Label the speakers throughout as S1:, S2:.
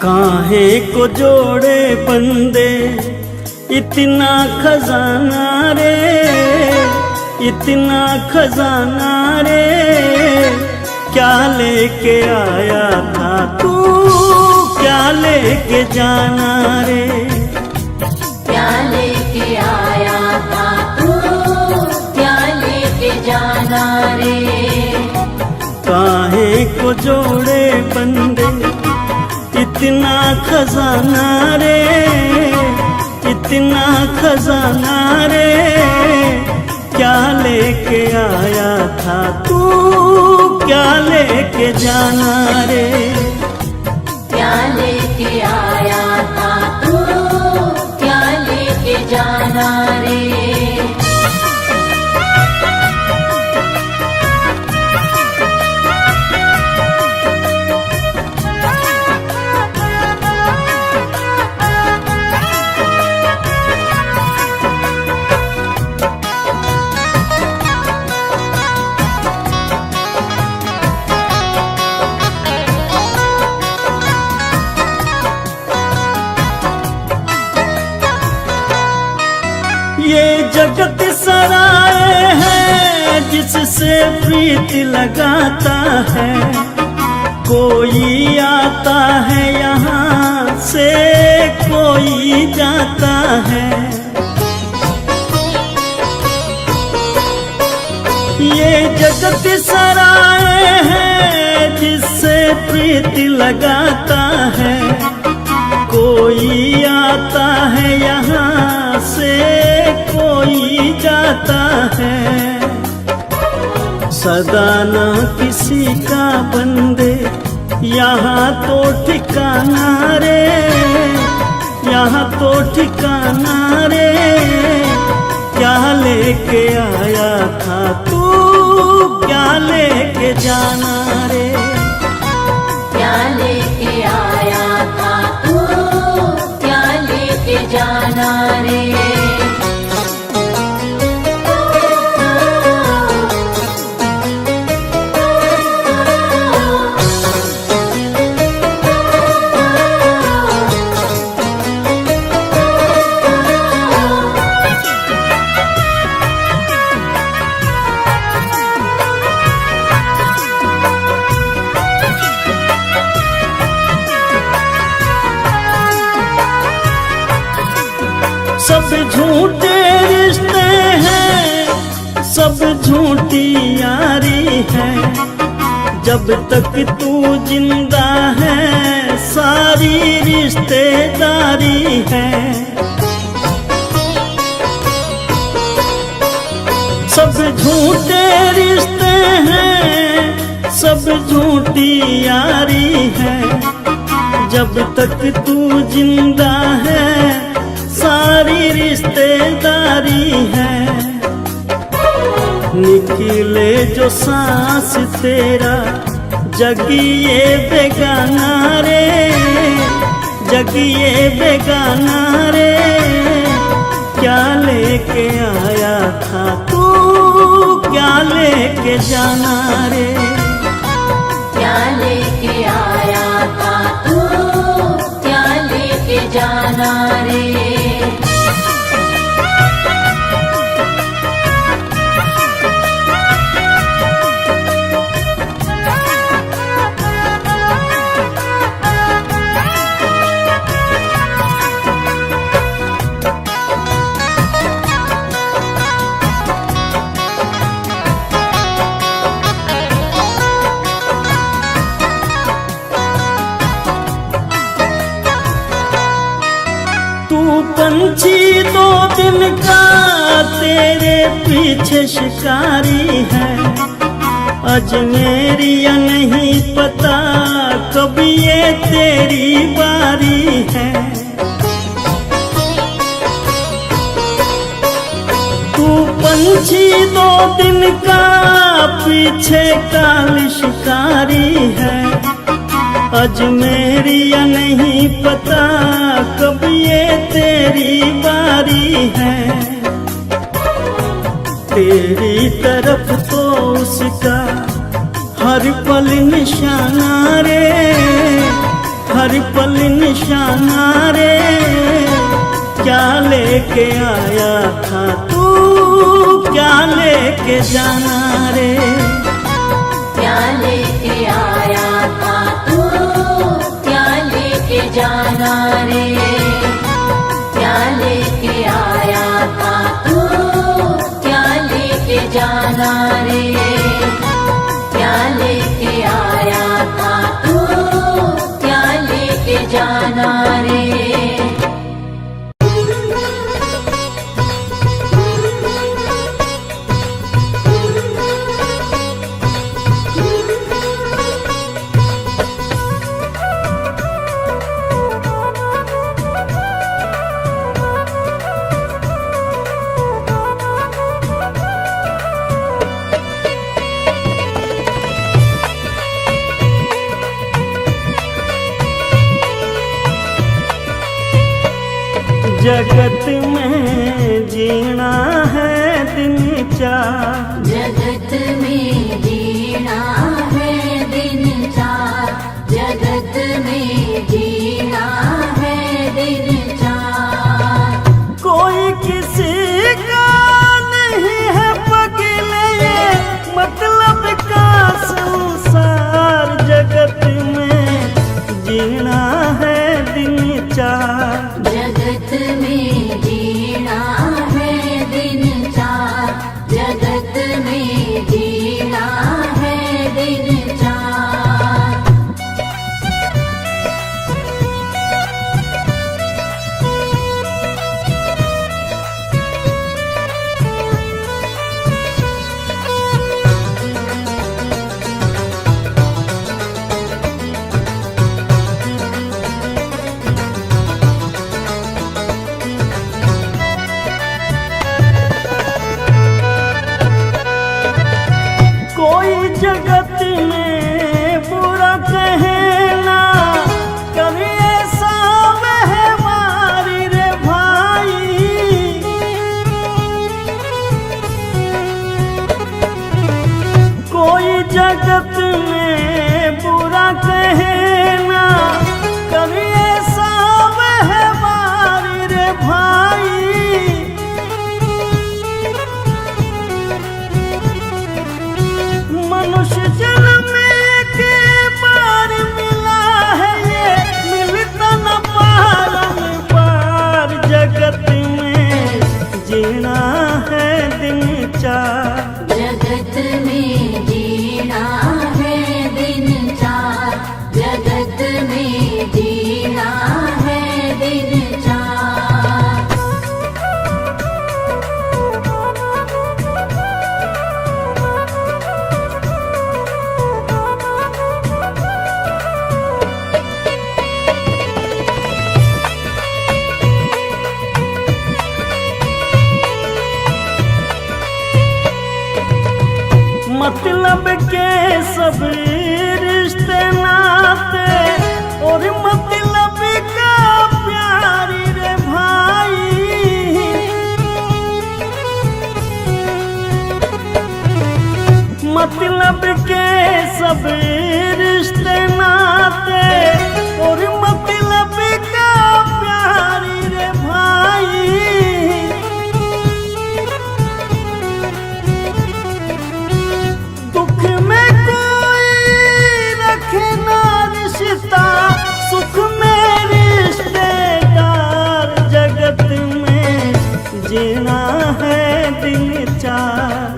S1: काहे को जोड़े बंदे इतना खजाना रे, इतना खजाना रे, क्या लेके आया था तू, क्या लेके जाना रे,
S2: क्या लेके आया था तू, क्या लेके जाना रे।
S1: काहे को जोड़े बंदे इतना खजाना रे, इतना खजाना रे, क्या लेके आया था तू, क्या लेके जाना रे,
S2: क्या लेके आया था तू, क्या लेके जाना रे।
S1: ये जगत सराय है जिससे प्रीत लगाता है, कोई आता है यहाँ से कोई जाता है। ये जगत सराय है जिससे प्रीत लगाता है, कोई आता है यहाँ से कोई जाता है। सदा ना किसी का बंदे यहाँ तो ठिकाना रे, यहाँ तो ठिकाना रे, क्या लेके आया था तू, क्या लेके जाना रे,
S2: क्या लेके आया था तू, क्या लेके जाना रे।
S1: सब झूठे रिश्ते हैं, सब झूठी यारी है, जब तक तू जिंदा है सारी रिश्तेदारी है। सब झूठे रिश्ते हैं, सब झूठी यारी है, जब तक तू जिंदा है सारी रिश्तेदारी है। निकले जो सांस तेरा जगिए बेगाना रे, जगिए बेगाना रे, क्या लेके आया था तू, क्या लेके जाना रे,
S2: क्या लेके आया था तू, क्या लेके जाना रे।
S1: पंछी दो दिन का तेरे पीछे शिकारी है, अजमेरिया नहीं पता कब ये तेरी बारी है। तू पंछी दो दिन का पीछे काल शिकारी है, अजमेरिया नहीं पता कब ये तेरी बारी है। तेरी तरफ तो उसका हर पल निशाना रे, हर पल निशाना रे, क्या लेके आया था तू, क्या लेके जाना रे।
S2: क्या लेके आया था तू, क्या लेके जाना रे। क्या लेके आया था तू, क्या लेके जाना रे। क्या लेके आया था तू, क्या लेके जाना रे।
S1: जगत में जीना है दिन चार,
S2: जगत में जीना है दिन चार। जगत में जीना है दिन चार।
S1: कोई किसी का नहीं है पगले, मतलब का संसार। जगत में जीना है दिन चार,
S2: जगत में जीना है दिन चार। जगत में जीना है दिन चार।
S1: कोई जगत में बुरा कहना, कभी ऐसा व्यवहारी रे भाई। कोई जगत में बुरा कहना, कभी ऐसा व्यवहारी रे भाई। मनुष्य जन्म के बार मिला है ये, मिलता न पार। जगत में जीना है दिन चार,
S2: जगत में जीना है दिन चार। जगत में जीना है दिन चार।
S1: मतलब के सब रिश्ते नाते, और मतलब का प्यारी रे भाई। मतलब के सब रिश्ते नाते, और मतलब का प्यारी रे भाई। दुख में कोई रखे ना रिश्ता, सुख में रिश्तेदार। जगत में जीना है दिन चार,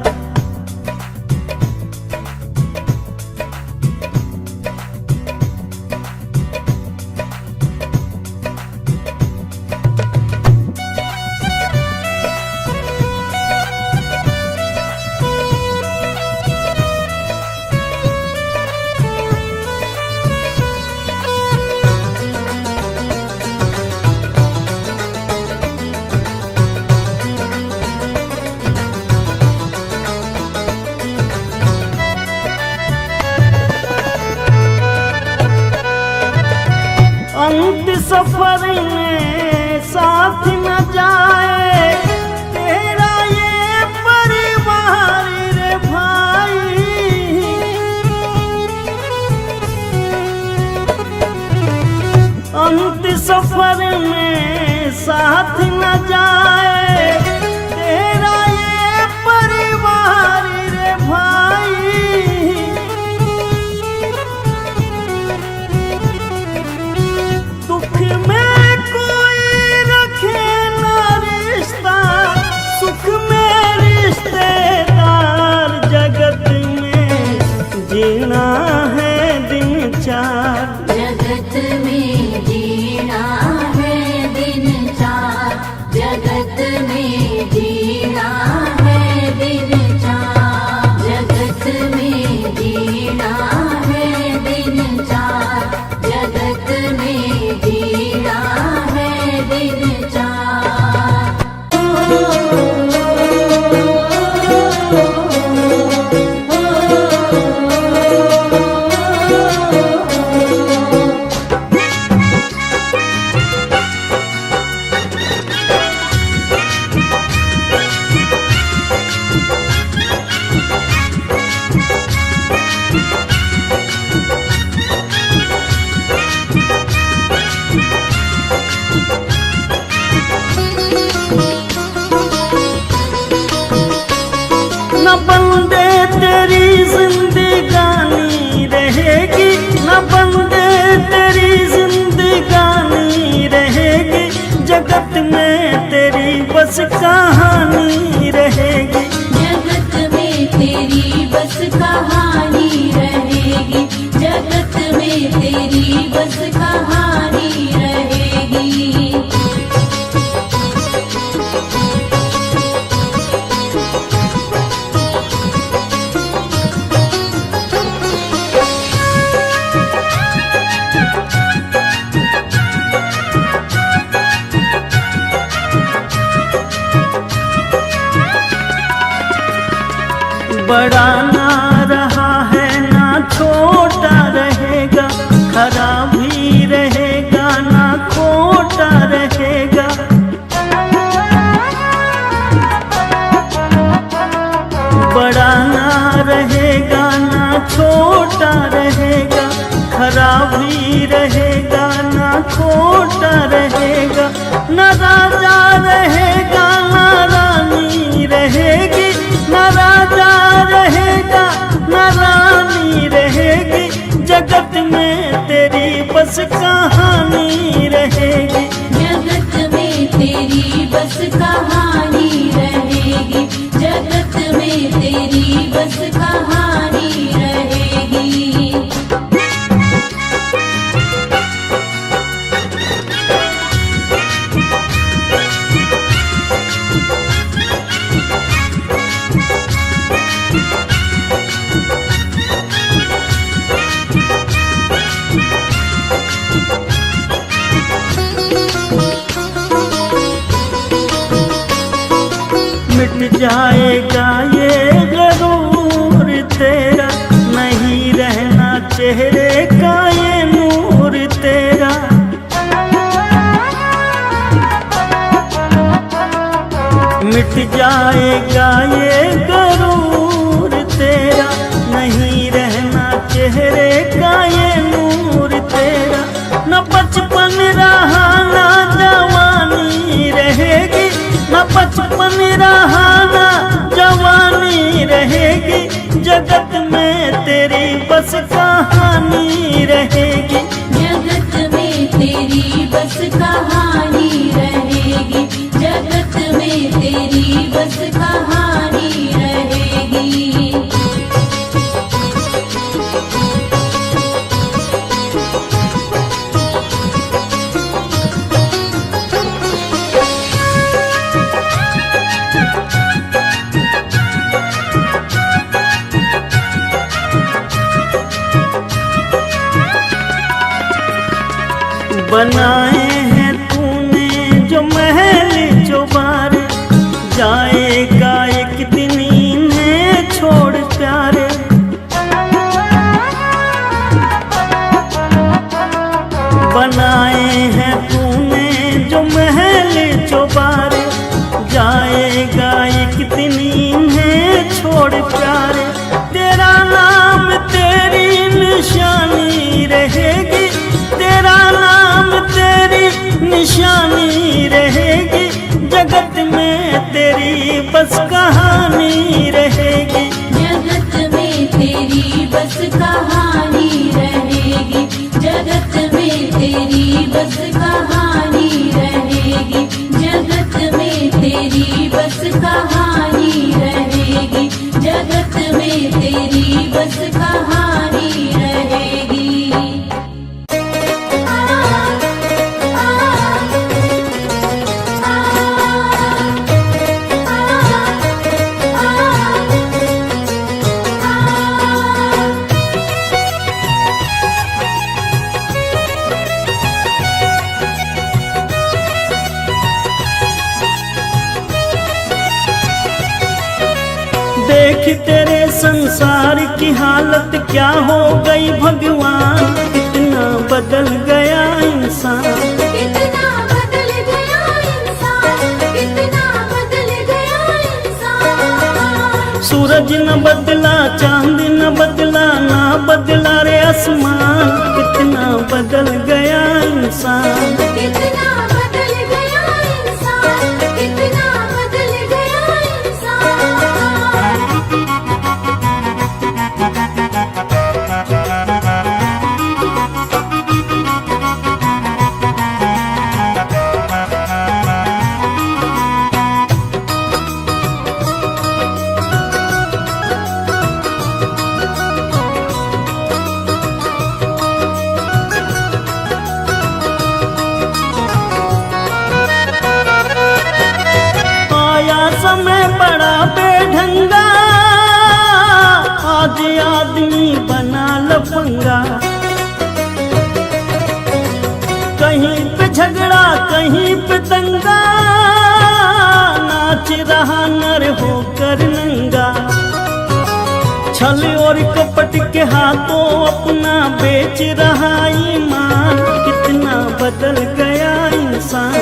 S1: अंत सफर में साथ न जाए तेरा ये परिवार रे भाई। अंत सफर में साथ न जाए तेरा ये परिवार रे भाई। दुख में कोई रखे ना रिश्ता, सुख में रिश्तेदार, जगत में जीना है दिन चार।
S2: जगत में जीना है दिन चार, जगत में जीना है दिन चार, जगत में जीना है दिन चार, जगत में जीना है दिन चार।
S1: न बंदे तेरी जिंदगानी रहेगी, न बंदे तेरी जिंदगानी रहेगी, जगत में तेरी बस कहानी रहेगी।
S2: जगत में तेरी बस कहानी रहेगी, जगत में तेरी बस कहानी रहेगी।
S1: बड़ा ना रहा है ना छोटा रहेगा, खरा भी रहेगा ना खोटा रहेगा। बड़ा ना रहेगा ना छोटा रहेगा, खरा भी रहेगा ना खोटा रहेगा। न राजा रहेगा ना रानी रहेगी, न राजा रहेगा न रानी रहेगी, जगत में तेरी बस कहानी रहेगी।
S2: जगत में तेरी बस कहानी रहेगी, जगत में तेरी बस कहानी रहेगी।
S1: मिट जाएगा ये गरूर तेरा, नहीं रहना चेहरे का ये नूर तेरा। मिट जाएगा ये गरूर तेरा, नहीं रहना चेहरे का ये नूर तेरा। न बचपन रहा ना जवानी रहेगी, न बचपन रहा ना जवानी रहेगी, जगत में तेरी बस कहानी रहेगी।
S2: जगत में तेरी बस कहानी रहेगी, जगत में तेरी बस कहानी रहेगी।
S1: बनाए हैं तूने जो महल चौबारे, जाएगा एक दिन इन्हें छोड़ प्यारे। बनाए हैं तूने जो महल चौबारे, जाएगा एक दिन इन्हें छोड़ प्यारे। तेरा नाम तेरी निशानी रहेगी, तेरा नाम कहानी रहेगी।
S2: जगत में तेरी बस कहानी रहेगी, जगत में तेरी बस कहानी रहेगी, जगत में तेरी बस कहानी रहेगी, जगत में तेरी बस कहानी रहेगी।
S1: देख तेरे संसार की हालत क्या हो गई भगवान, कितना बदल गया इंसान।
S2: कितना बदल गया इंसान, कितना बदल गया इंसान।
S1: सूरज न बदला, चांद न बदला, ना बदला रे आसमान, कितना बदल गया इंसान।
S2: कितना बदल गया इंसान, कितना बदल गया इंसान।
S1: समय बड़ा बेढंगा, आज आदमी बना लफंगा। कहीं पे झगड़ा कहीं पे दंगा, नाच रहा नर होकर नंगा। छल और कपट के हाथों अपना बेच रहा ईमान, कितना बदल गया इंसान।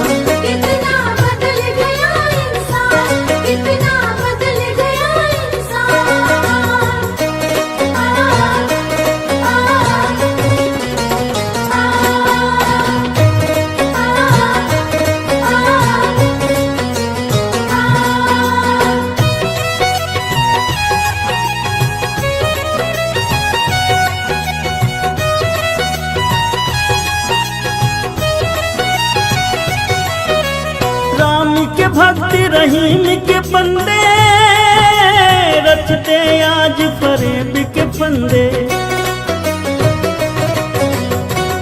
S2: कितना बदल गया इंसान, कितना बदल गया इंसान।
S1: राम के भक्त रहीम के बंदे, रचते आज फरेब के फंदे।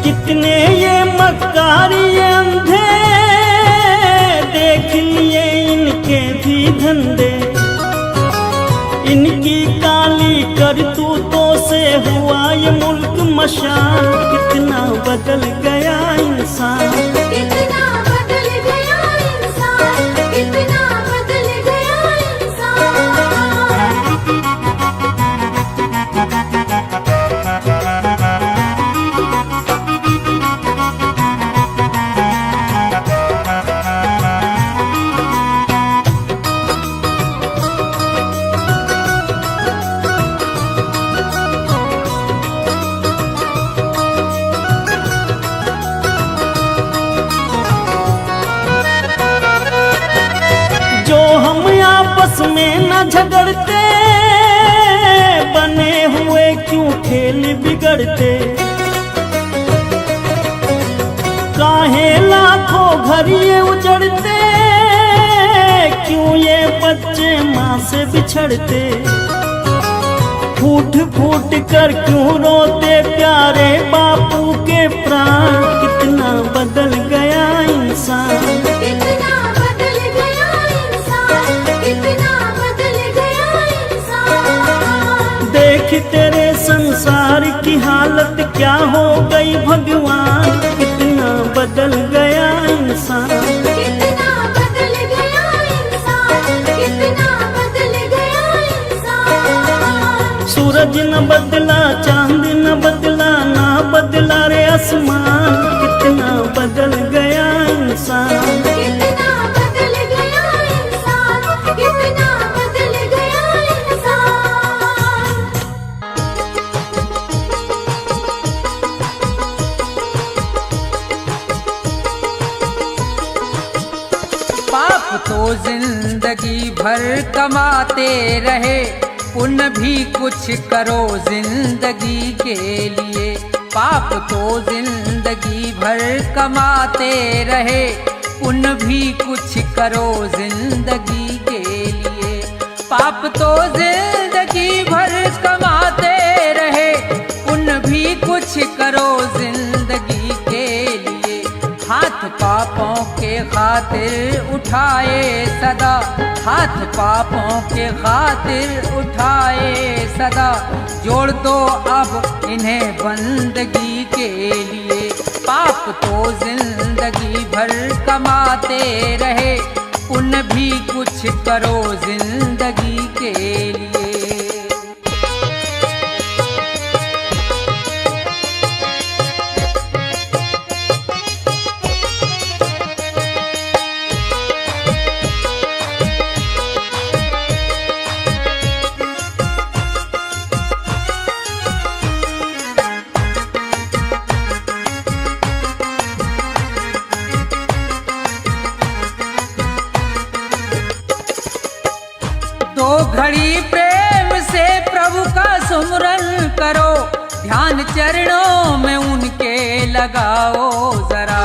S1: कितने ये मक्कार ये अंधे, देख लिए इनके भी धंधे। इनकी काली करतूतों से हुआ ये मुल्क मशान, कितना बदल गया इंसान।
S2: कितना बदल गया इंसान, कितना बदल गया इंसान।
S1: आपस में न झगड़ते, बने हुए क्यों खेल बिगड़ते। काहे लाखों घर ये उजड़ते, क्यों ये बच्चे माँ से बिछड़ते। फूट फूट कर क्यों रोते प्यारे बापू के प्राण, कितना बदल गया इंसान।
S2: कितना बदल गया इंसान, कितना बदल गया इंसान।
S1: देख तेरे संसार की हालत क्या हो गई भगवान, कितना बदल गया इंसान।
S2: कितना बदल गया इंसान, कितना बदल गया इंसान।
S1: सूरज न बदला, चांद न बदला, ना बदला रे आसमान, कितना बदल गया इंसान।
S2: कितना बदल गया इंसान, कितना बदल गया इंसान।
S3: पाप तो जिंदगी भर कमाते रहे, पुण्य भी कुछ करो जिंदगी के लिए। पाप तो जिंदगी भर कमाते रहे, पुण्य भी कुछ करो जिंदगी के लिए। पाप तो जिंदगी भर कमाते रहे, पुण्य भी कुछ करो जिंदगी के लिए। हाथ पापों के खातिर उठाए सदा, हाथ पापों के खातिर उठाए सदा। जोड़ दो अब इन्हें बंदगी के लिए। पाप तो जिंदगी भर कमाते रहे, पुण्य भी कुछ करो जिंदगी के लिए। दो घड़ी प्रेम से प्रभु का सुमरन करो, ध्यान चरणों में उनके लगाओ जरा।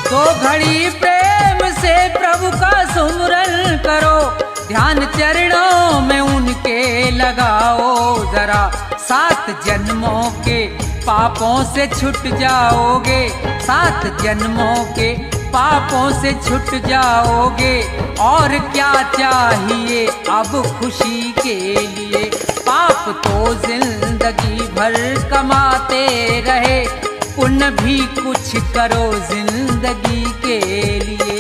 S3: दो घड़ी प्रेम से प्रभु का सुमरन करो, ध्यान चरणों में उनके लगाओ जरा। 7 जन्मों के पापों से छूट जाओगे, 7 जन्मों के पापों से छूट जाओगे। और क्या चाहिए अब खुशी के लिए। पाप तो जिंदगी भर कमाते रहे, पुण्य भी कुछ करो जिंदगी के लिए।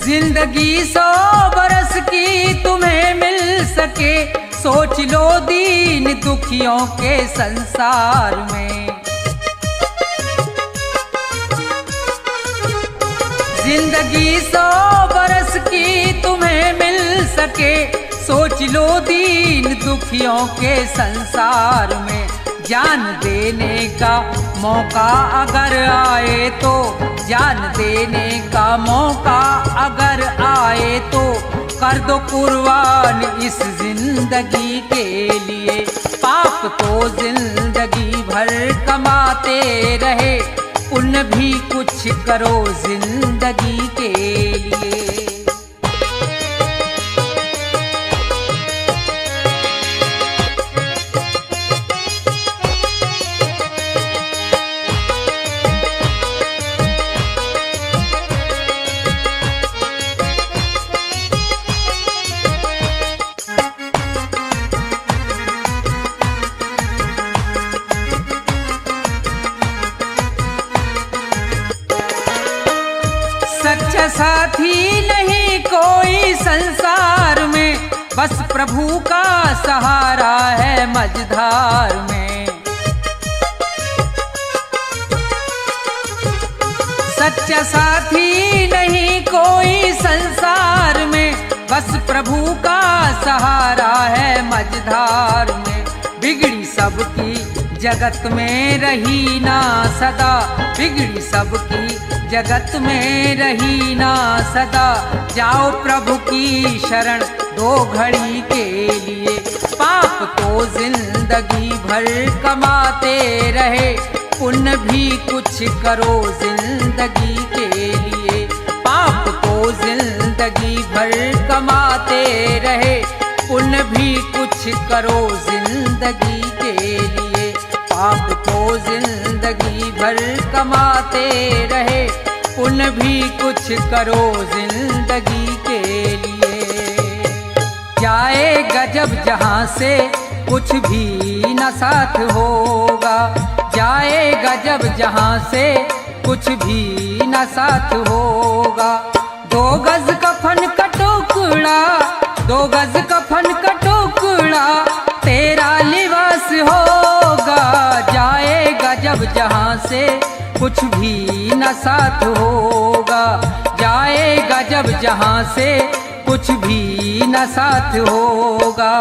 S3: जिंदगी 100 बरस की तुम्हें मिल सके, सोच लो दीन दुखियों के संसार में। जिंदगी 100 बरस की तुम्हें मिल सके, सोच लो दीन दुखियों के संसार में। जान देने का मौका अगर आए तो, जान देने का मौका अगर आए तो, कर दो कुर्बान इस जिंदगी के लिए। पाप तो जिंदगी भर कमाते रहे, पुण्य भी कुछ करो जिंदगी के लिए। सच्चा साथी नहीं कोई संसार में, बस प्रभु का सहारा है मझधार में। सच्चा साथी नहीं कोई संसार में, बस प्रभु का सहारा है मझधार में। बिगड़ी सबकी जगत में रही ना सदा, बिगड़ी सबकी जगत में रही ना सदा। जाओ प्रभु की शरण 2 घड़ी के लिए। पाप तो जिंदगी भर कमाते रहे, पुण्य भी कुछ करो जिंदगी के लिए। पाप तो जिंदगी भर कमाते रहे, पुण्य भी कुछ करो जिंदगी के लिए। पाप तो जिंदगी भर कमाते रहे, पुण्य भी कुछ करो जिंदगी के लिए। जाएगा जब जहाँ से कुछ भी न साथ होगा, जाएगा जब जहाँ से कुछ भी न साथ होगा। गज कफन का टुकड़ा, 2 गज कफन का टुकड़ा तेरा लिबास होगा। जाएगा जब जहां से कुछ भी न साथ होगा, जाएगा जब जहां से कुछ भी न साथ होगा।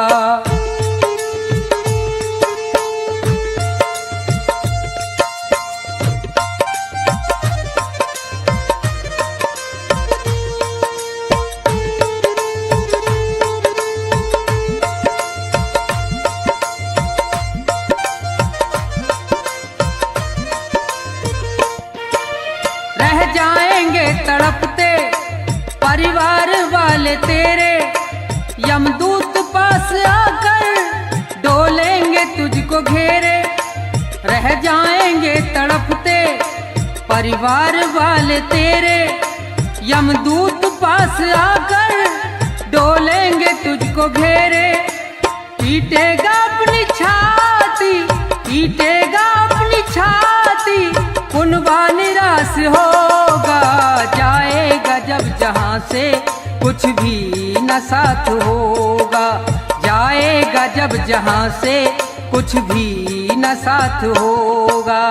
S3: रह जाएंगे तड़पते परिवार वाले तेरे, यमदूत पास आकर डोलेंगे तुझको घेरे। रह जाएंगे तड़पते परिवार वाले तेरे, यमदूत पास आकर डोलेंगे तुझको घेरे। पीटेगा अपनी छाती, पीटेगा अपनी छाती, कुनबा निराश होगा। जाएगा जब जहां से कुछ भी न साथ होगा, जाएगा जब जहां से कुछ भी न साथ होगा।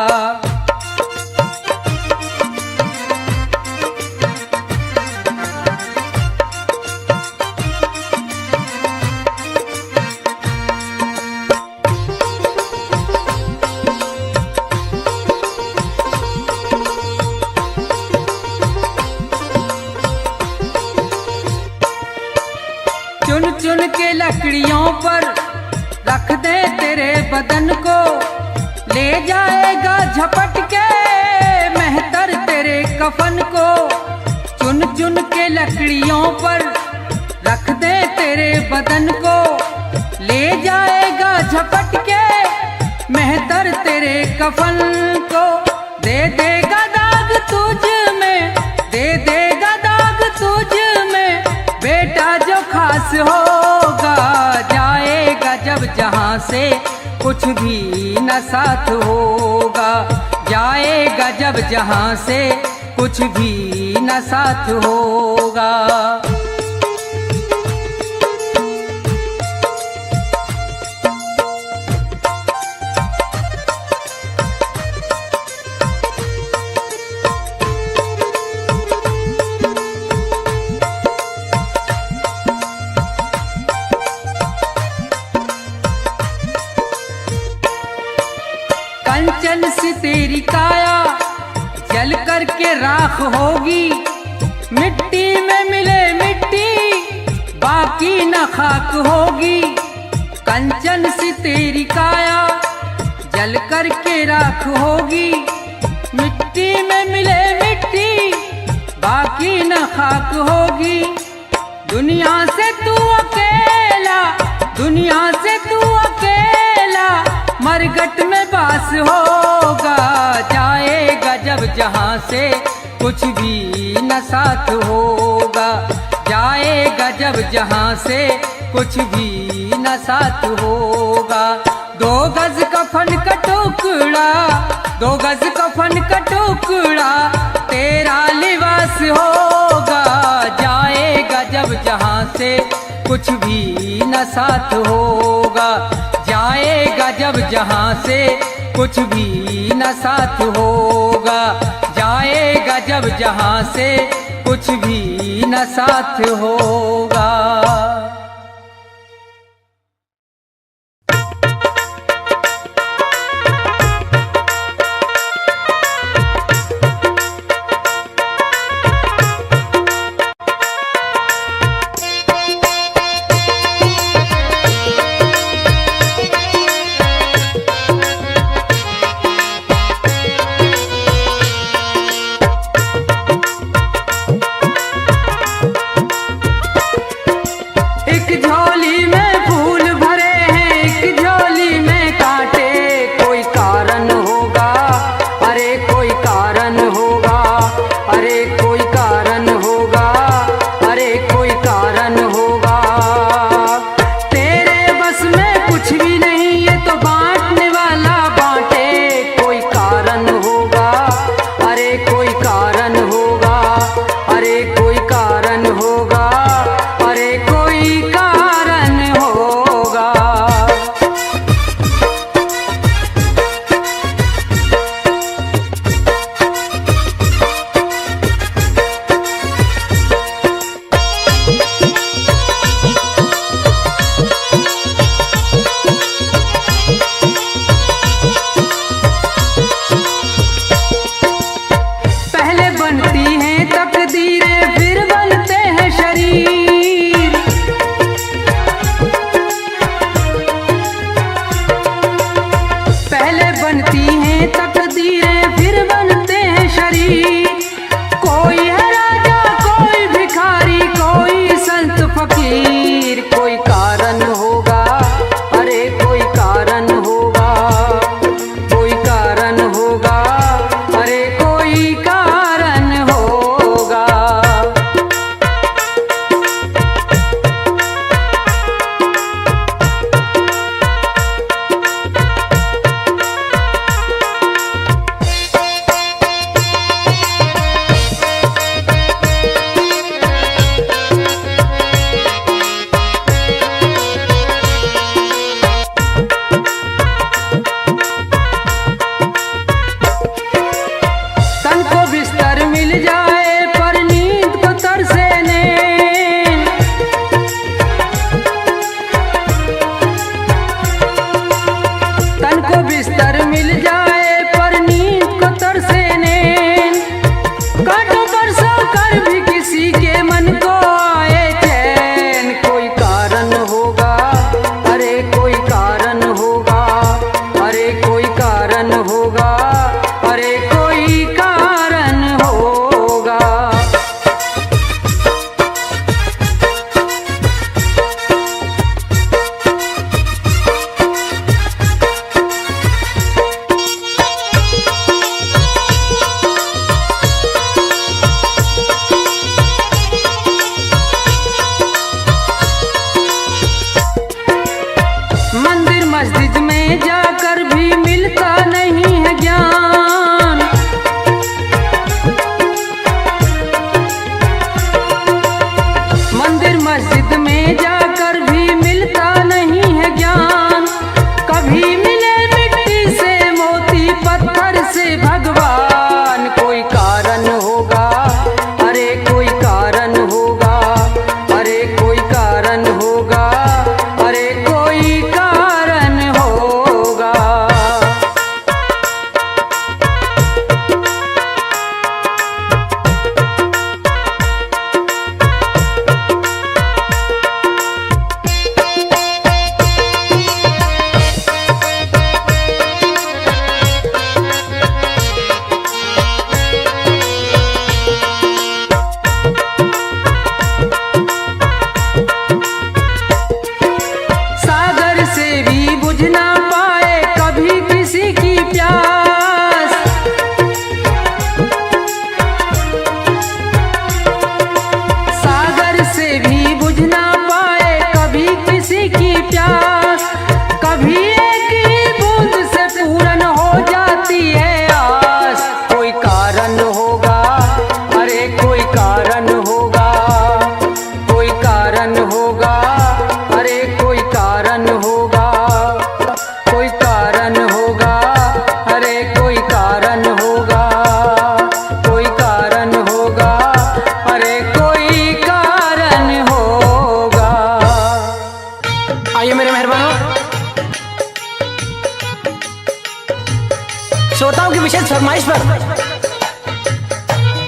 S3: चुन चुन के लकड़ियों पर रख दे तेरे बदन को, ले जाएगा झपट के मेहतर तेरे कफन को। चुन चुन के लकड़ियों पर रख दे तेरे बदन को, ले जाएगा झपट के मेहतर तेरे कफन को। दे देगा दाग तुझ में, दे देगा दाग तुझ में, बेटा जो खास होगा। जाएगा जब जहां से कुछ भी न साथ होगा, जाएगा जब जहां से कुछ भी न साथ होगा। कंचन सी तेरी काया जल करके राख होगी, मिट्टी में मिले मिट्टी बाकी न खाक होगी। कंचन सी तेरी काया जल करके राख होगी, मिट्टी में मिले मिट्टी बाकी न खाक होगी। दुनिया से तू अकेला, दुनिया से तू अकेला मरघट में बास होगा। जाएगा जब जहां से कुछ भी न साथ होगा, जाएगा जब जहां से कुछ भी न साथ होगा। 2 गज कफन का टुकड़ा, 2 गज कफन का टुकड़ा तेरा लिबास होगा। जाएगा जब जहां से कुछ भी न साथ होगा, जाएगा जब जहां से कुछ भी न साथ होगा, जाएगा जब जहां से कुछ भी न साथ होगा।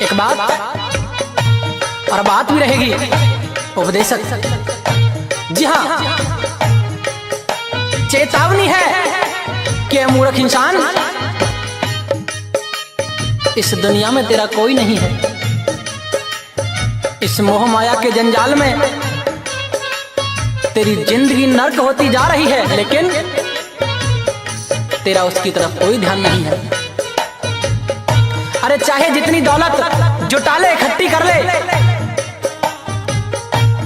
S4: एक बात और बात भी रहेगी उपदेशक। जी हाँ, चेतावनी है कि मूर्ख इंसान, इस दुनिया में तेरा कोई नहीं है। इस मोह माया के जंजाल में तेरी जिंदगी नर्क होती जा रही है, लेकिन तेरा उसकी तरफ कोई ध्यान नहीं है। अरे चाहे जितनी दौलत जुटा ले, इकट्ठी कर ले,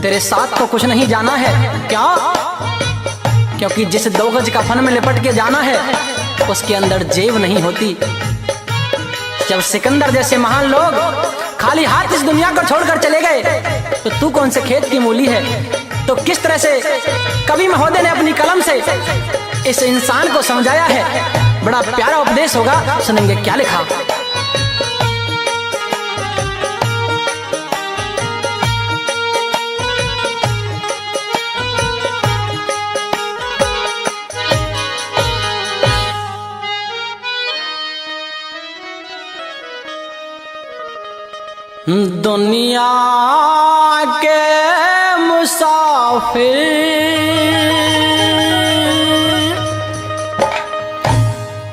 S4: तेरे साथ तो कुछ नहीं जाना है। क्या? क्योंकि जिस 2 गज कफन में लिपट के जाना है उसके अंदर जेब नहीं होती। जब सिकंदर जैसे महान लोग खाली हाथ इस दुनिया को छोड़कर चले गए, तो तू कौन से खेत की मूली है? तो किस तरह से कवि महोदय ने अपनी कलम से इस इंसान को समझाया है। बड़ा प्यारा उपदेश होगा, सुनेंगे क्या लिखा। दुनिया के मुसाफिर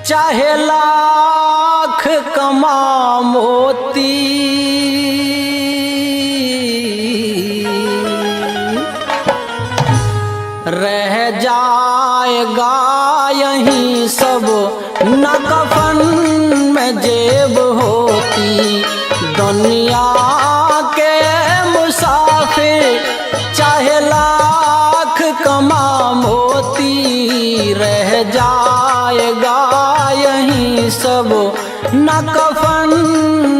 S4: चाहे लाख कमा मोती, रह जाएगा यहीं सब न कफन में जेब होती। दुनिया के मुसाफिर चाहे लाख कमा मोती, रह जाएगा यहीं सब न कफन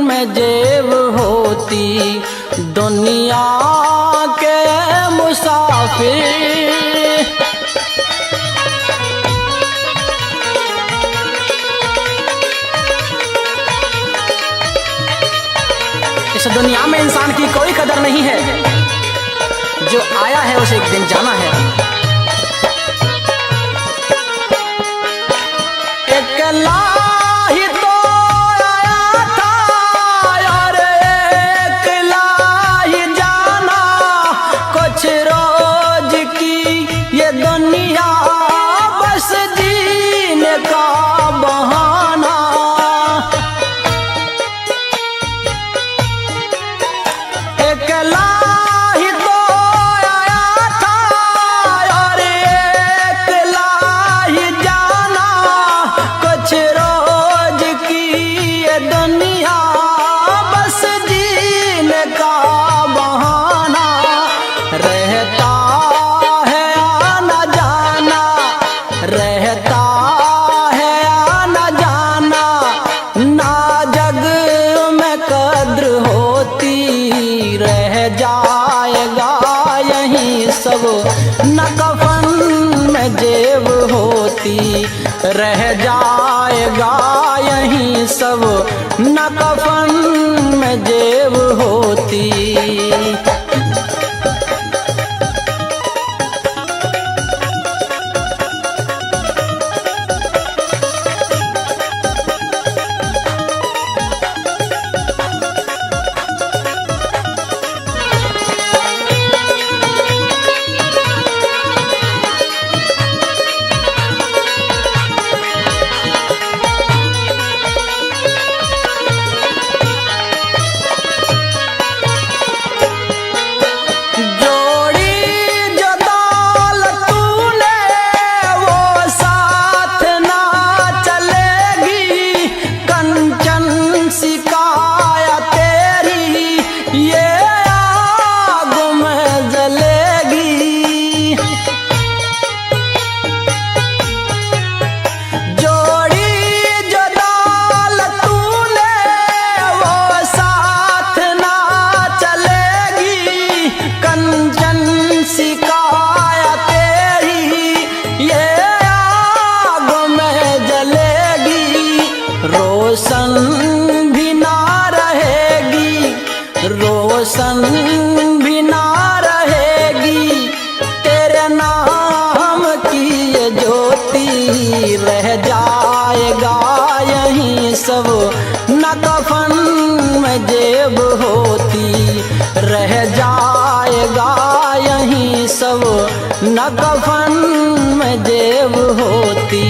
S4: में जेब होती। दुनिया के मुसाफिर। इस दुनिया में इंसान की कोई कदर नहीं है, जो आया है उसे एक दिन जाना है। अकेला ही तो आया था और अकेला ही जाना, कुछ रोज की ये दुनिया बस जीने का बहाना। अकेला ही तो आया था और अकेला ही जाना, कुछ रोज की ये दुनिया बस जीने का बहाना। रहता है आना जाना, रहता है आना जाना, ना जग में कद्र होती। रह जाएगा यहीं सब न कफन में जेब होती। रह जाएगा यहीं सब न कफन में जेब होती। में जेब होती, रह जाएगा यहीं सब न कफन में जेब होती।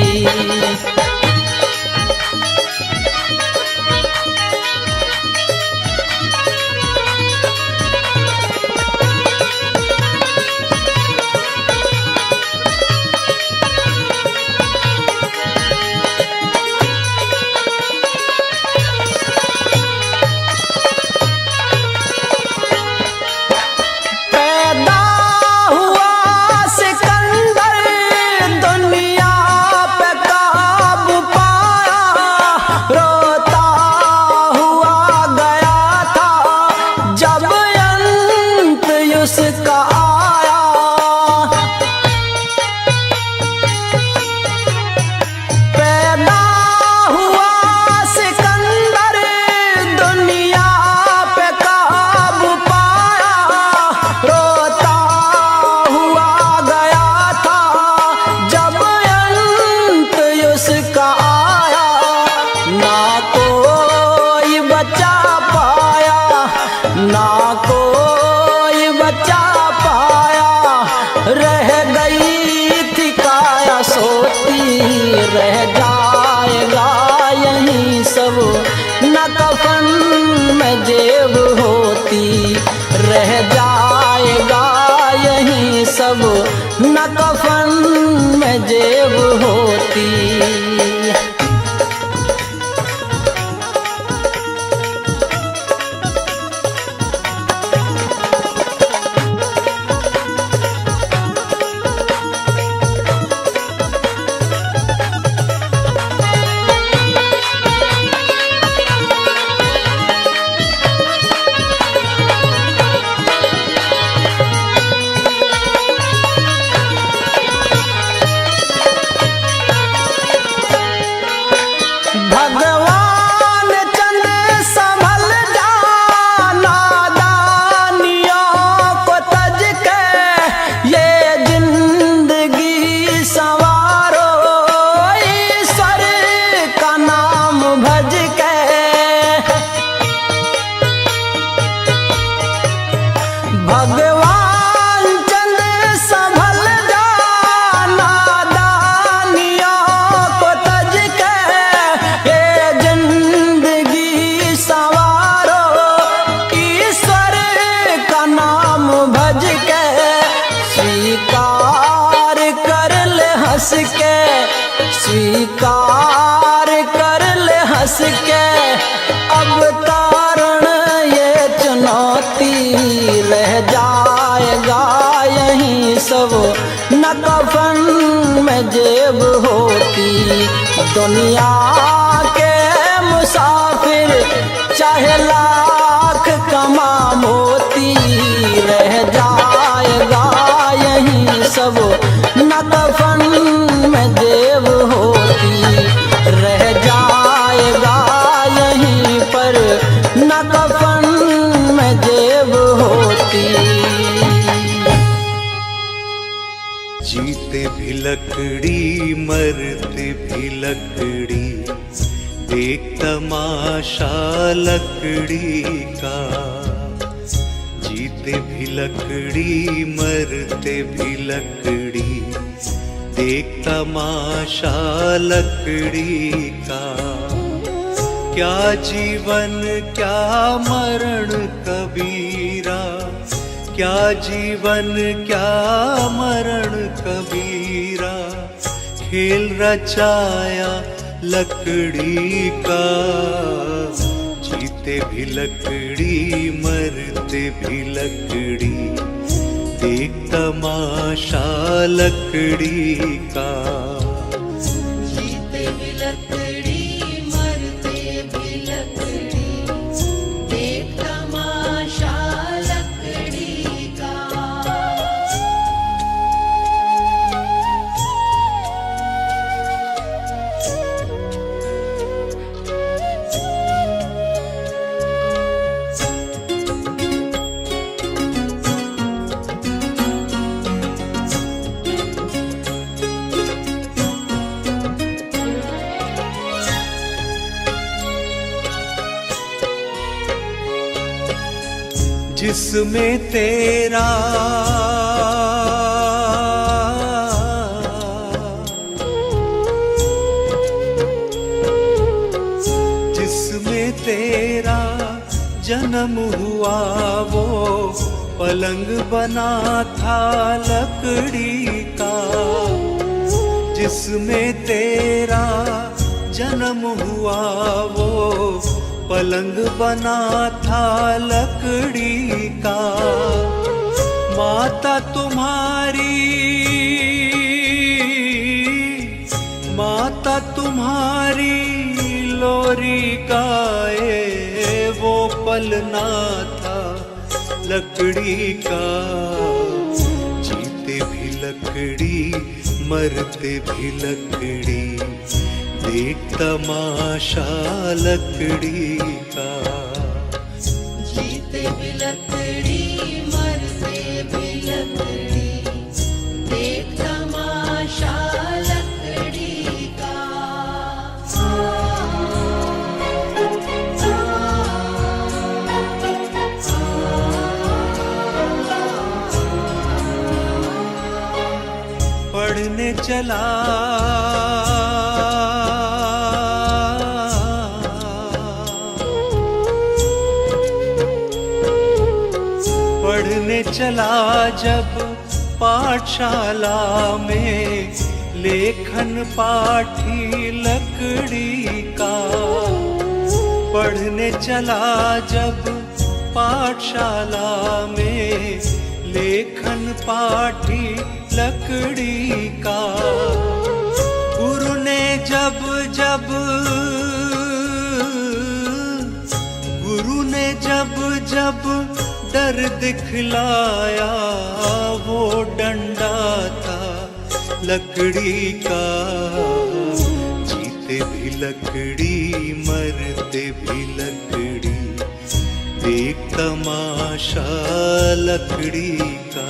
S4: रह जाएगा यहीं सब न कफन में जेब होती, रह जाएगा यहीं सब न कफन में जेब होती। स्वीकार कर ले हंस के अब कारण ये चुनौती, रह जाएगा यहीं सब न कफन में जेब होती। दुनिया के मुसाफिर चाहे लाख कमा मोती, रह जाएगा यहीं सब न कफन में जेब होती, रह जाएगा यहीं पर न कफन में जेब होती।
S5: जीते भी लकड़ी मरते भी लकड़ी, देख तमाशा लकड़ी का। जीते भी लकड़ी मरते भी लकड़ी, देख तमाशा लकड़ी का। क्या जीवन क्या मरण कबीरा, क्या जीवन क्या मरण कबीरा। खेल रचाया लकड़ी का, जीते भी लकड़ी मरते भी लकड़ी, देख तमाशा लकड़ी का।
S2: जीते भी लकड़ी मरते भी लकड़ी, देख तमाशा लकड़ी का।
S5: जिसमें तेरा जिसमें तेरा जन्म हुआ वो पलंग बना था लकड़ी का। जिसमें तेरा जन्म हुआ वो पलंग बना था लकड़ी का। माता तुम्हारी लोरी गाए वो पलना था लकड़ी का। जीते भी लकड़ी मरते भी लकड़ी, देख तमाशा लकड़ी का।
S2: जीते भी लकड़ी मरते भी लकड़ी, देख तमाशा लकड़ी का।
S5: पढ़ने चला पढ़ने चला जब पाठशाला में, लेखन पाठी लकड़ी का। पढ़ने चला जब पाठशाला में, लेखन पाठी लकड़ी का। गुरु ने जब डर दिखलाया वो डंडा था लकड़ी का। जीते भी लकड़ी मरते भी लकड़ी, देख तमाशा लकड़ी का।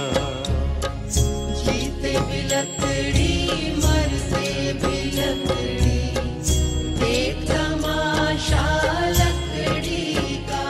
S2: जीते भी लकड़ी मरते भी लकड़ी, देख तमाशा लकड़ी का।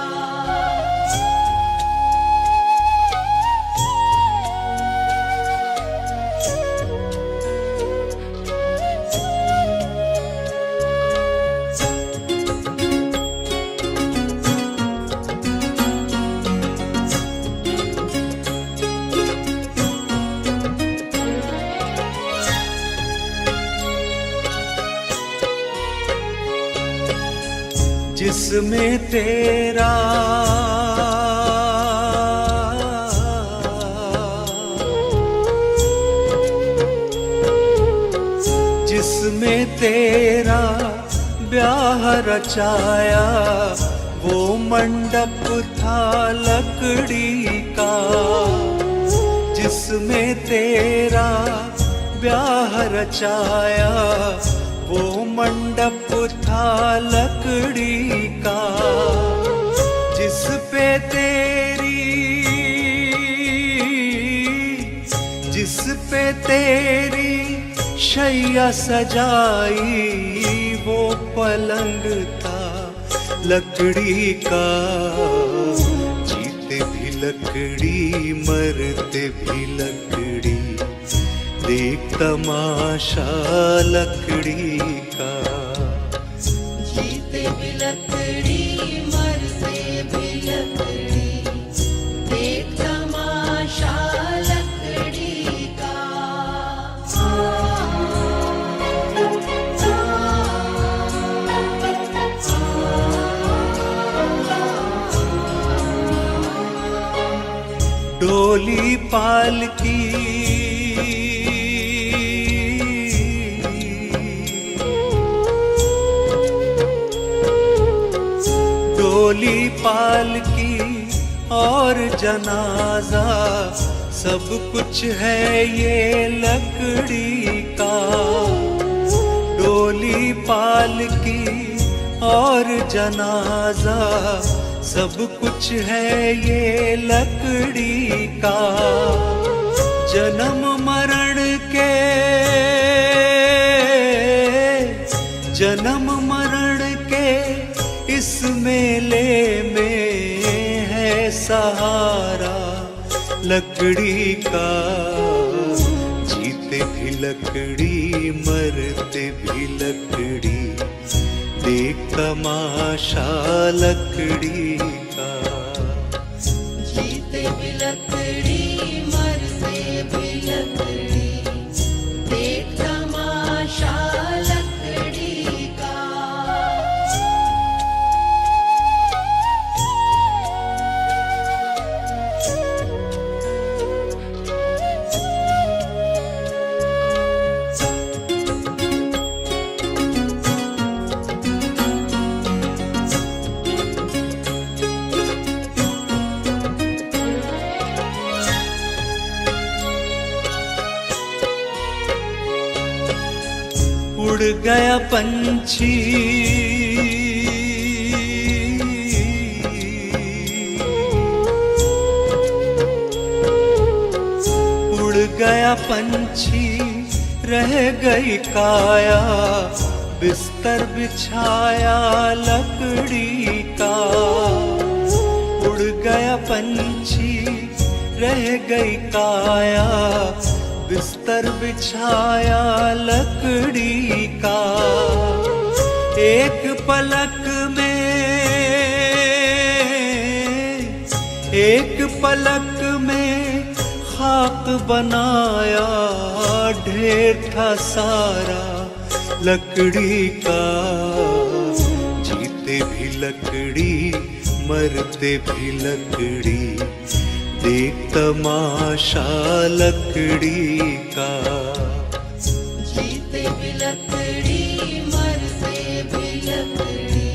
S5: जिसमें तेरा ब्याह रचाया वो मंडप था लकड़ी का। जिसमें तेरा ब्याह रचाया वो मंडप था लकड़ी का। जिस पे तेरी शैया सजाई वो पलंग था लकड़ी का। जीते भी लकड़ी मरते भी लकड़ी, देख तमाशा लकड़ी का।
S2: जीते भी लकड़ी मरते भी लकड़ी, देख तमाशा लकड़ी का।
S5: डोली पालकी डोली पालकी और जनाजा सब कुछ है ये लकड़ी का। डोली पालकी और जनाजा सब कुछ है ये लकड़ी का। जन्म मरण के इस मेले में है सहारा लकड़ी का। जीते भी लकड़ी मरते भी लकड़ी, देख तमाशा लकड़ी का।
S2: जीते भी लकड़ी मरते भी लकड़ी, देख तमाशा लकड़ी का।
S5: उड़ गया पंछी उड़ गया पंछी, रह गई काया बिस्तर बिछाया लकड़ी का। उड़ गया पंछी, रह गई काया बिस्तर बिछाया लकड़ी का। एक पलक में खाक बनाया ढेर था सारा लकड़ी का। जीते भी लकड़ी मरते भी लकड़ी, देख तमाशा लकड़ी का।
S2: जीते भी लकड़ी मरते भी लकड़ी,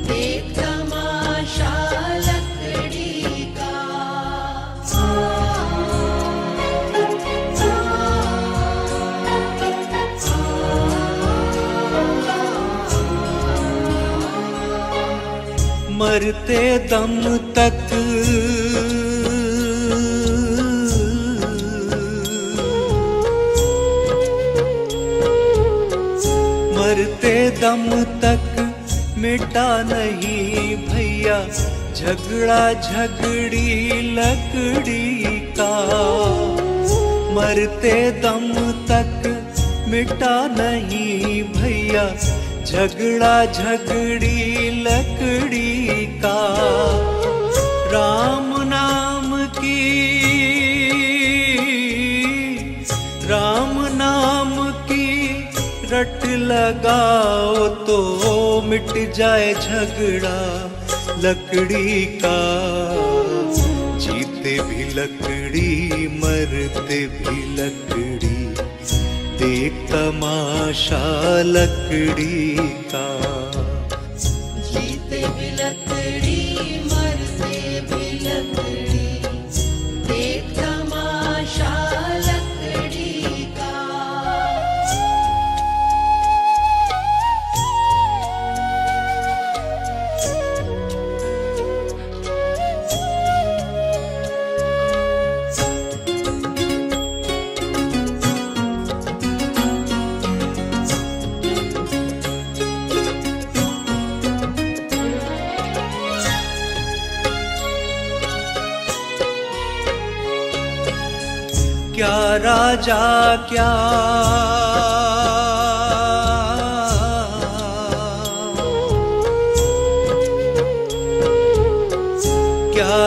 S2: देख तमाशा लकड़ी का।
S5: मरते दम तक मरते दम तक मिटा नहीं भैया झगड़ा झगड़ी लकड़ी का। मरते दम तक मिटा नहीं भैया झगड़ा झगड़ी लकड़ी का। राम नाम की रट लगाओ तो मिट जाए झगड़ा लकड़ी का। जीते भी लकड़ी मरते भी लकड़ी, देख तमाशा लकड़ी का।
S2: जीते भी लकड़ी मरते भी लकड़ी, देख तमाशा लकड़ी का।
S5: क्या राजा क्या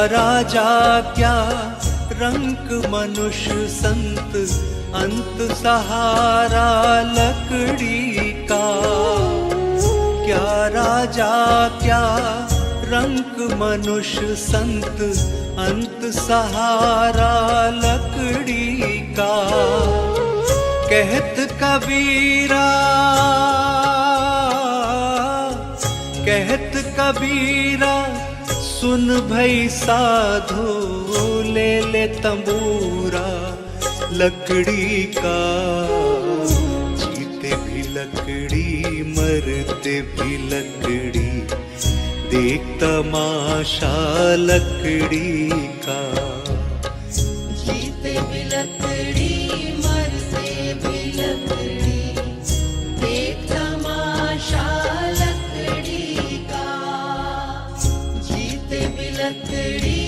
S5: राजा क्या रंक मनुष्य संत, अंत सहारा लकड़ी का। क्या राजा क्या रंक मनुष्य संत, अंत सहारा लकड़ी का। कहत कबीरा सुन भई साधो, ले ले तंबूरा लकड़ी का। जीते भी लकड़ी मरते भी लकड़ी, देख तमाशा लकड़ी का।
S2: जीते भी लकड़ी मरते भी लकड़ी, देख तमाशा लकड़ी का। जीते भी लकड़ी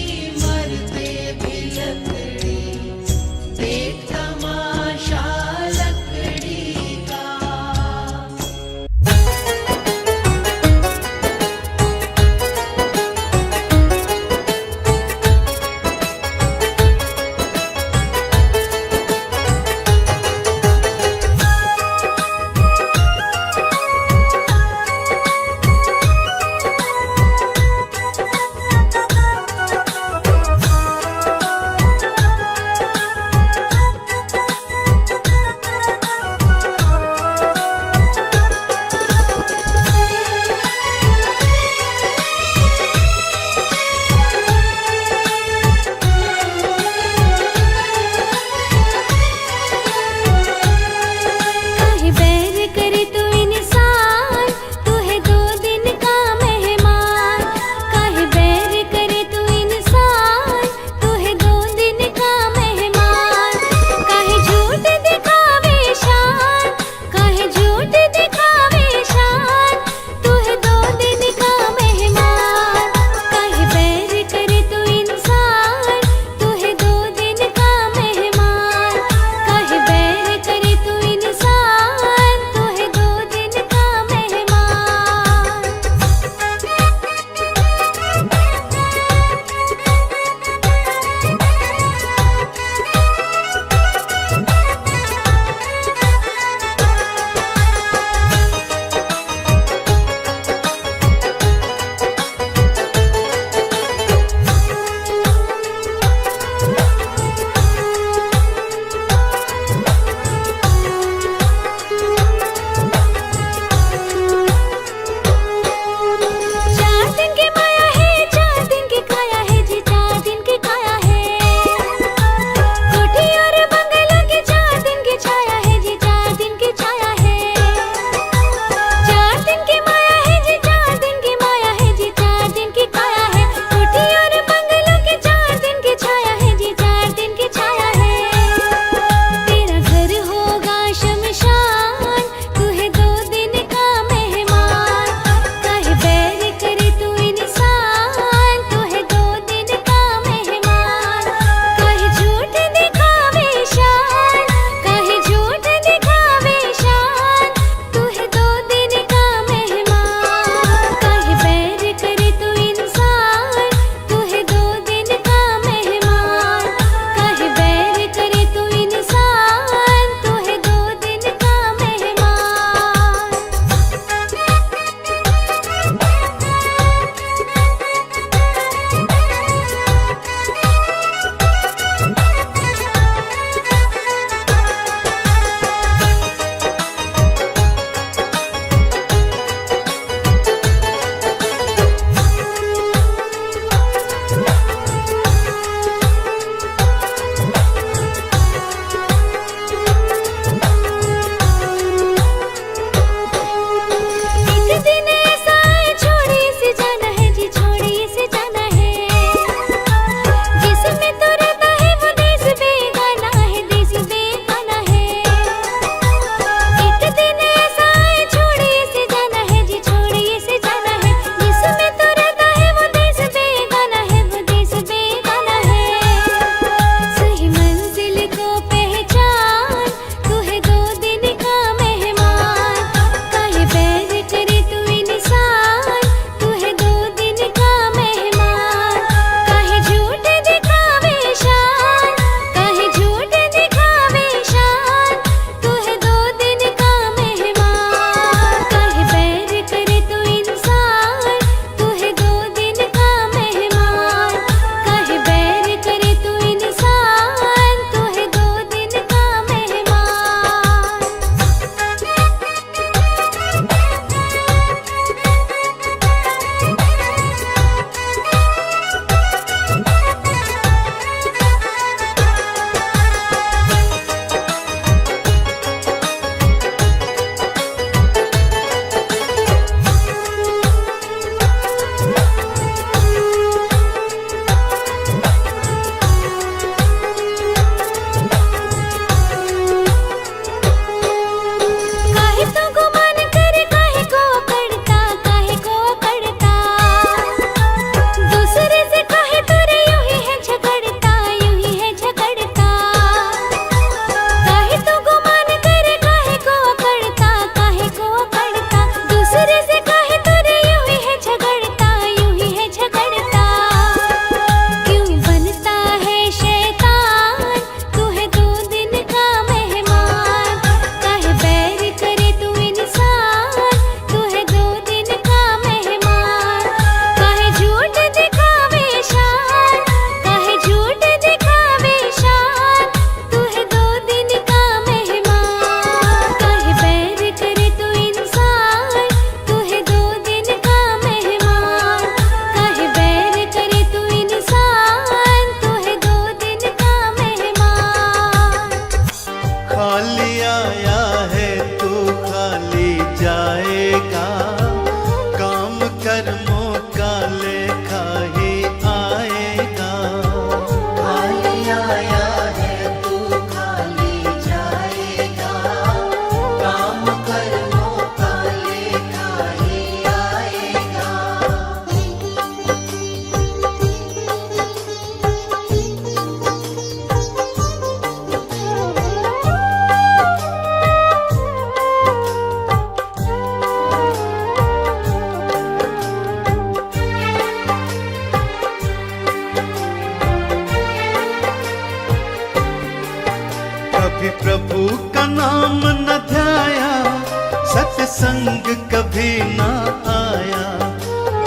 S5: सत्संग कभी ना आया,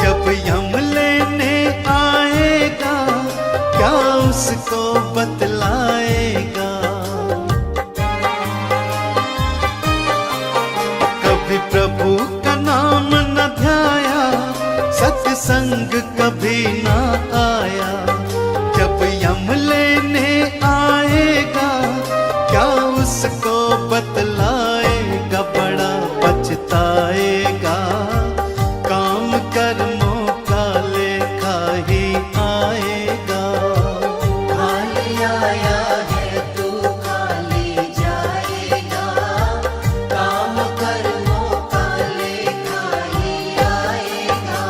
S5: जब यम लेने आएगा क्या उसको बतलाएगा। कभी प्रभु का नाम न ध्याया, सत्संग कभी ना आया, जब यम लेने आएगा क्या उसको बतलाएगा। बड़ा पछताएगा, काम कर्मों का लेखा ही आएगा।
S2: खाली आया है तू खाली जाएगा, काम कर्मों का लेखा ही आएगा।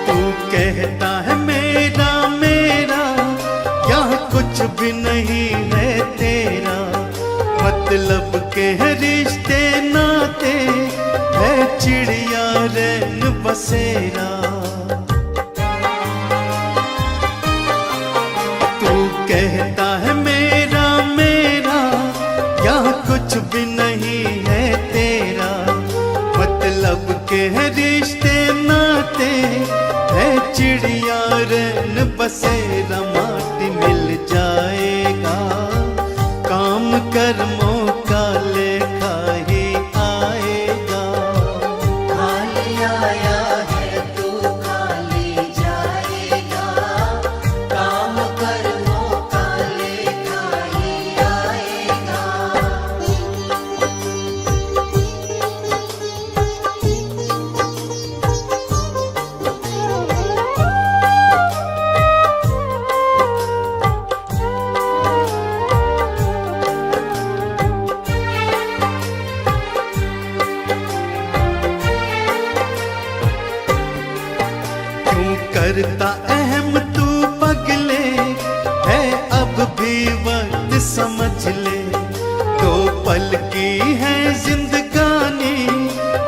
S5: तू कहता है मेरा मेरा, यहाँ कुछ भी नहीं है तेरा। मतलब के है रिश्ते नाते, है चिड़िया रैन बसेरा। तू कहता है मेरा मेरा, यहाँ कुछ भी नहीं है तेरा। मतलब के है रिश्ते नाते, है चिड़िया रैन बसेरा। माटी मिल जाएगा, काम कर्मों का लेखा ही आएगा।
S2: खाली आया है तू खाली जाएगा, काम कर्मों का लेखा ही आएगा।
S5: क्यों करता अहम तू पगले, है अब भी वक्त समझ ले। दो पल की है जिंदगानी,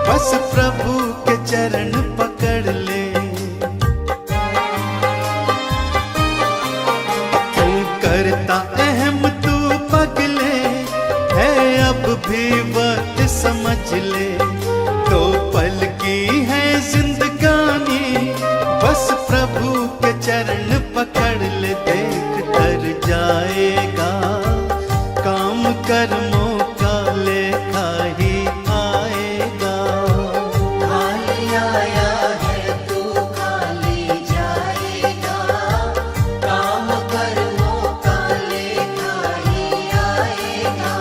S5: बस प्रभु के चरण पकड़ ले। क्यों करता अहम तू पगले, है अब भी वक्त समझ ले। दो पल की है जिंदगानी, बस प्रभु के चरण पकड़ ले। देख तर जाएगा, काम कर्मों का लेखा ही आएगा।
S2: खाली आया है तू खाली जाएगा, काम कर्मों का लेखा ही आएगा।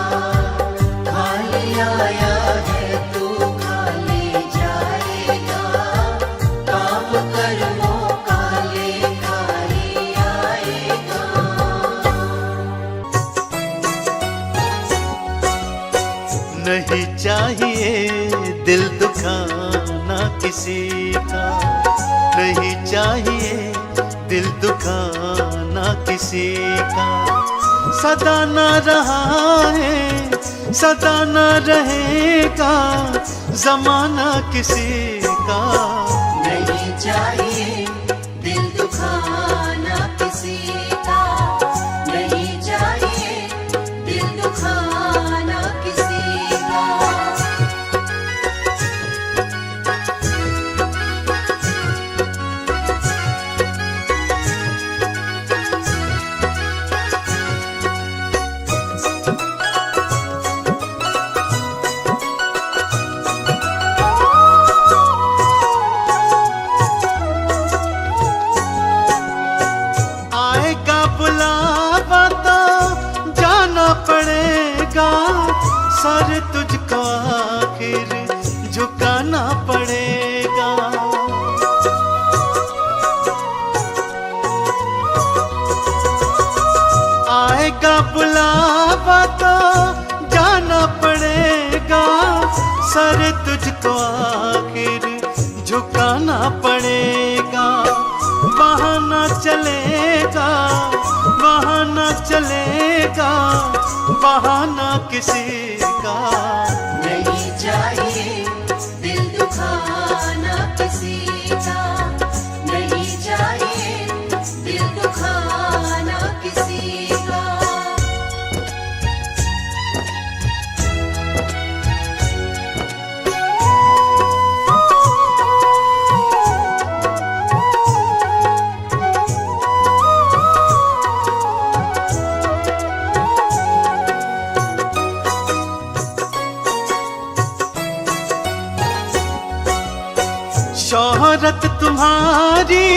S2: खाली आया है तू खाली जाएगा, काम कर्मों का लेखा ही आएगा।
S5: नहीं चाहिए दिल दुखाना किसी का, नहीं चाहिए दिल दुखाना किसी का। सदा न रहा है, सदा न रहेगा जमाना किसी का।
S2: नहीं चाहिए दिल दुखाना किसी का, नहीं चाहिए दिल दुखाना किसी का।
S5: आएगा बुलावा तो जाना पड़ेगा, सर तुझको आखिर झुकाना पड़ेगा। आएगा बुलावा तो जाना पड़ेगा, सर तुझको आखिर झुकाना पड़ेगा। बहाना चलेगा, बहाना ना चलेगा बहाना किसी का।
S2: नहीं चाहिए दिल दुखाना किसी का, नहीं चाहिए दिल दुखाना किसी का।
S5: शोहरत तुम्हारी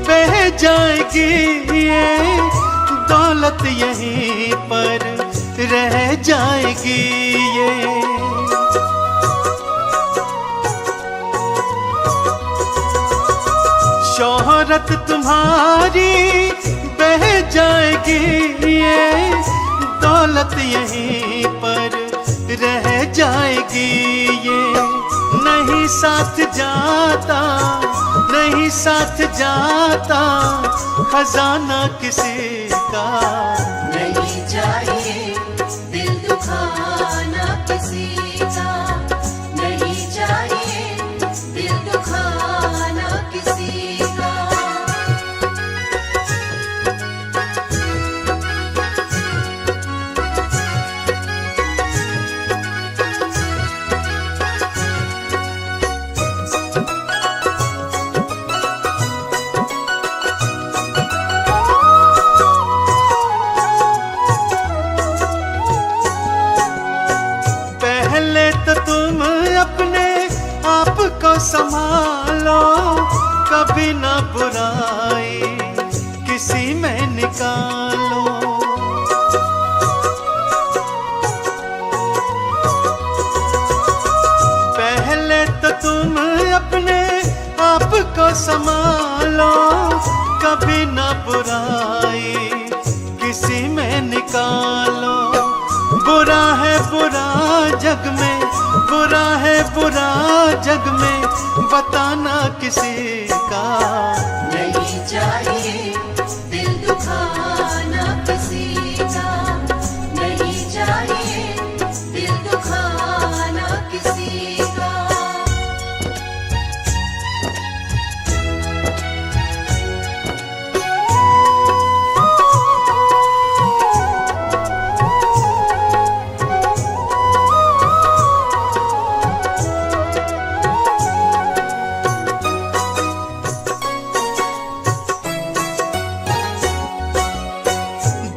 S5: बह जाएगी, ये दौलत यहीं पर रह जाएगी। ये शोहरत तुम्हारी बह जाएगी, ये दौलत यहीं पर रह जाएगी। ये नहीं साथ जाता, नहीं साथ जाता खजाना किसी का।
S2: नहीं चाहिए दिल दुखाना किसी का, नहीं चाहिए दिल दुखाना किसी का।
S5: पहले तो तुम अपने आप को संभालो, कभी ना बुराई किसी में निकालो। पहले तो तुम अपने आप को संभालो, कभी ना बुराई किसी में निकालो। बुरा है बुरा जग में, बुरा है बुरा जग में बताना किसी का।
S2: नहीं चाहिए दिल दुखाना किसी का, नहीं चाहिए दिल दुखाना किसी का।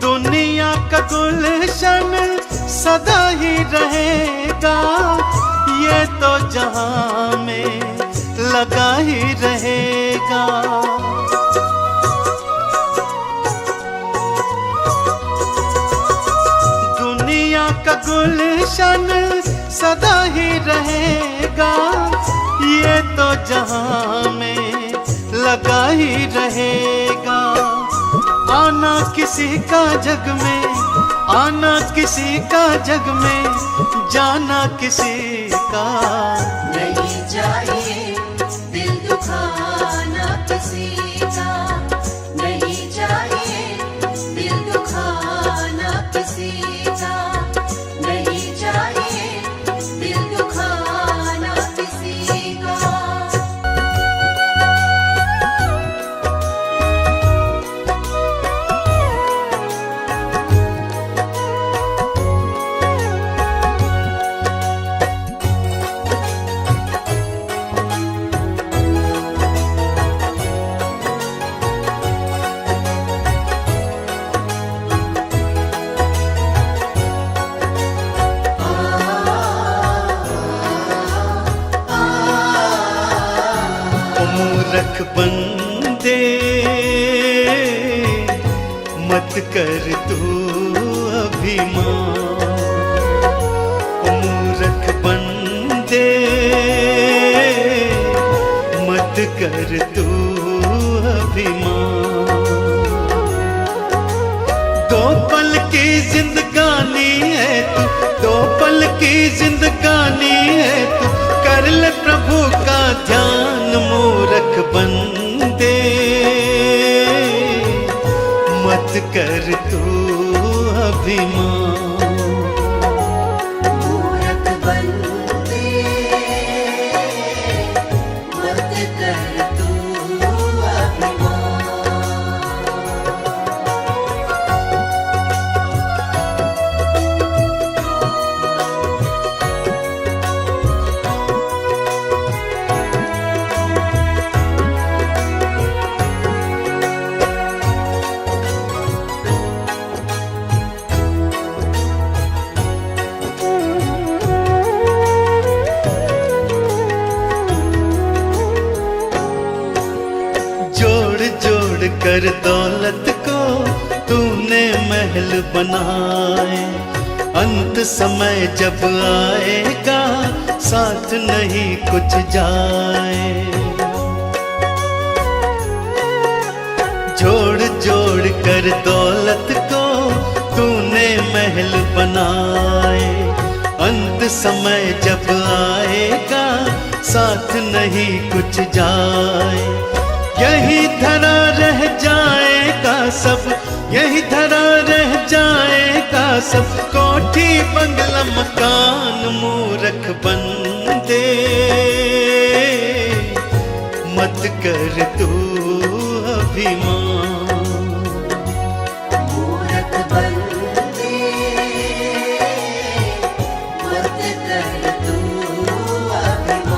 S5: दुनिया का गुलशन सदा ही रहेगा, ये तो जहां में लगा ही रहेगा। दुनिया का गुलशन सदा ही रहेगा, ये तो जहां में लगा ही रहेगा। आना किसी का जग में, आना किसी का जग में, जाना किसी का।
S2: नहीं चाहिए दिल दुखाना किसी का, नहीं चाहिए दिल दुखाना किसी का, नहीं चाहिए दिल दुखाना किसी का।
S5: मूर्ख बंदे मत कर तू अभिमान। मूर्ख बंदे मत कर तू अभिमान। दो पल की जिंदगानी है तू, दो पल की जिंदगानी है तू, कर ले प्रभु का ध्यान। मूर्ख बंदे मत कर तू अभिमान।
S2: मूरख बंदे मत कर तू अभिमान।
S5: जोड़ जोड़ कर दौलत को तूने महल बनाए, अंत समय जब आएगा साथ नहीं कुछ जाए। जोड़ जोड़ कर दौलत को तूने महल बनाए, अंत समय जब आएगा साथ नहीं कुछ जाए। यही धरा रह जाएगा सब, यही धरा रह जाएगा सब, कोठी बंगला मकान। मूरख बंदे मत कर तू अभिमान।
S2: मूरख बंदे मत कर तू अभिमान।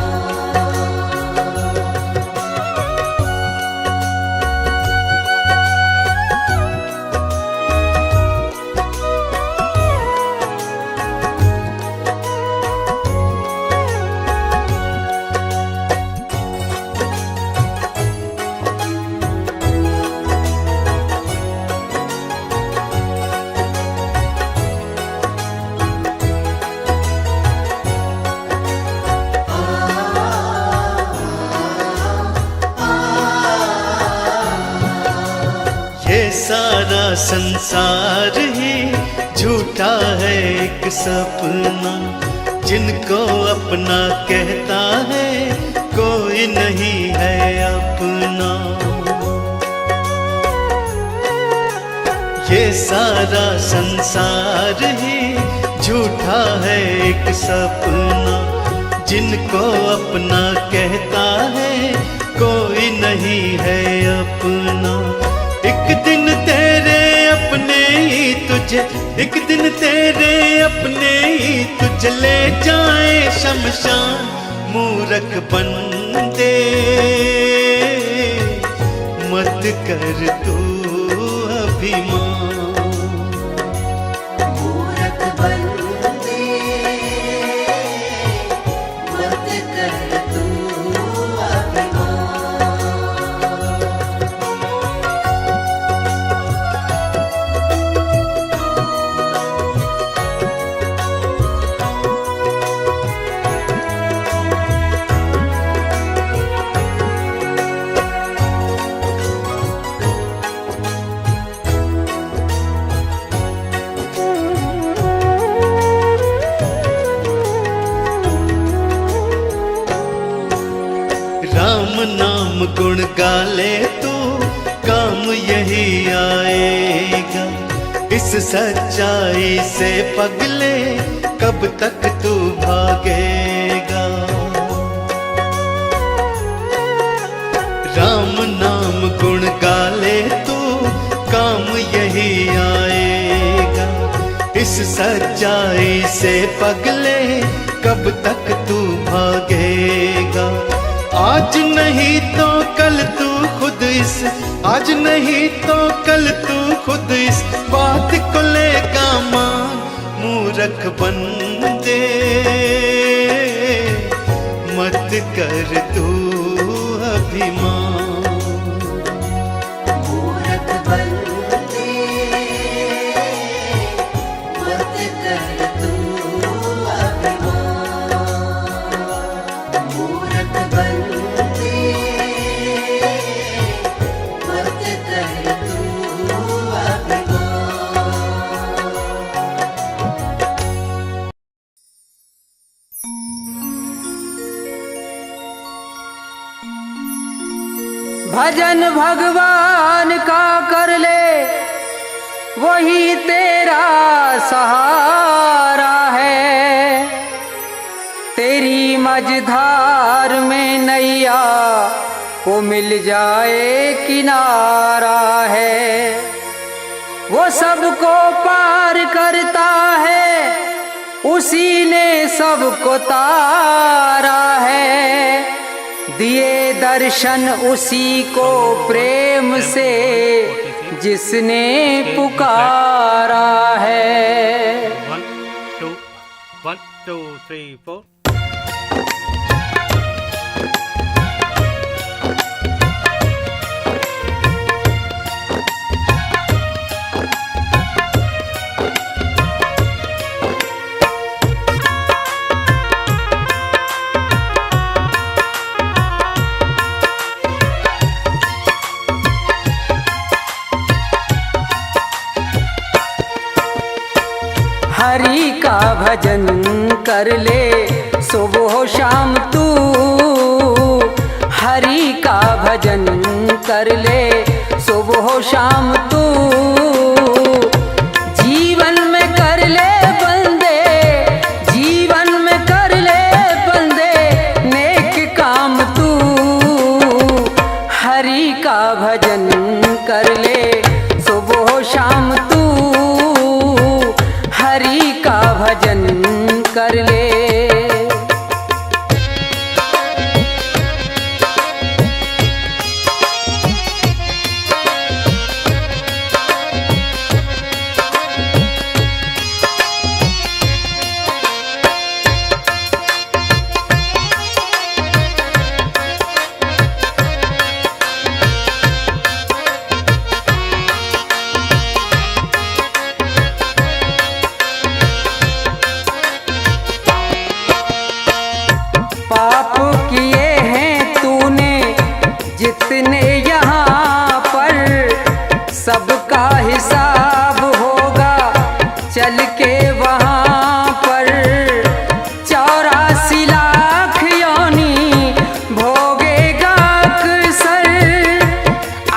S5: ये सारा संसार ही झूठा है एक सपना, जिनको अपना कहता है कोई नहीं है अपना। ये सारा संसार ही झूठा है एक सपना, जिनको अपना कहता है कोई नहीं है अपना। एक दिन तेरे अपने ही तुझे, एक दिन तेरे अपने ही तुझे ले जाए शमशान। मूरख बंदे मत कर तू अभिमान।
S2: मूरख बंदे मत कर तू अभिमान।
S5: राम नाम गुण गाले तो काम यही आएगा, इस सच्चाई से पगले कब तक तू भागेगा। राम नाम गुण गाले तो काम यही आएगा, इस सच्चाई से पगले कब तक तू भागेगा। आज नहीं तो कल तू खुद इस, आज नहीं तो कल तू खुद इस बात को लेगा मान। मूरख बंदे मत कर तू अभिमान।
S2: मूरख बंदे मत कर तू अभिमान। मूरख बंदे मत कर तू अभिमान।
S3: भजन भगवान का कर ले वही तेरा सहारा है। तेरी मझधार में नैया को मिल जाए किनारा है। वो सबको पार करता है, उसी ने सबको तारा है। दिए दर्शन उसी को प्रेम से जिसने पुकारा है।
S6: 1 2 3 4
S3: हरि का भजन कर ले सुबह शाम तू। हरि का भजन कर ले सुबह शाम तू। जीवन में कर ले बंदे, जीवन में कर ले बंदे नेक काम तू। हरि का भजन कर ले सुबह शाम तू। हरि का भजन कर ले। पाप किए हैं तूने जितने यहाँ पर, सबका हिसाब होगा चल के वहाँ पर। 84 लाख योनी भोगेगा अक्सर।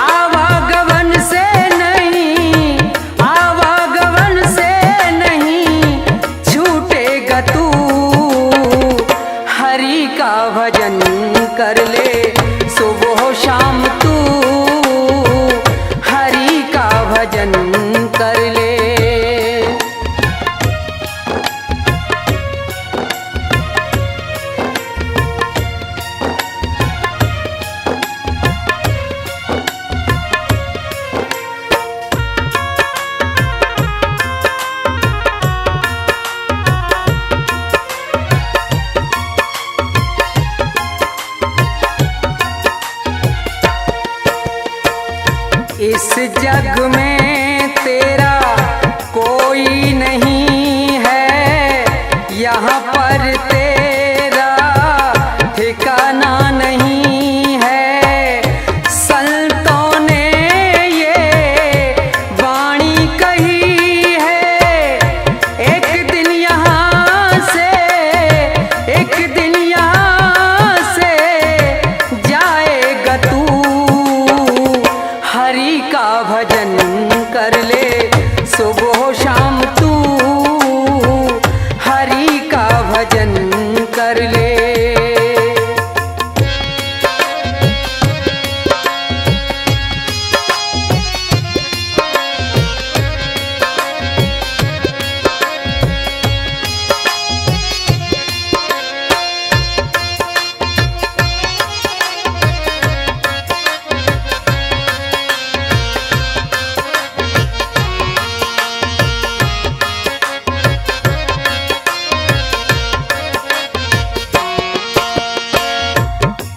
S3: आवागमन से नहीं, आवागमन से नहीं छूटेगा तू। हरि का भजन कर ले सुबह शाम तू। हरि का भजन कर ले। इस जग में तेरा कोई नहीं है, यहाँ पर तेरा ठिकाना नहीं है। संतों ने ये वाणी कही है, एक दिन यहाँ से, एक दिन यहाँ से जाएगा तू। हरि का भजन कर ले सुबह शाम तू। हरि का भजन कर ले।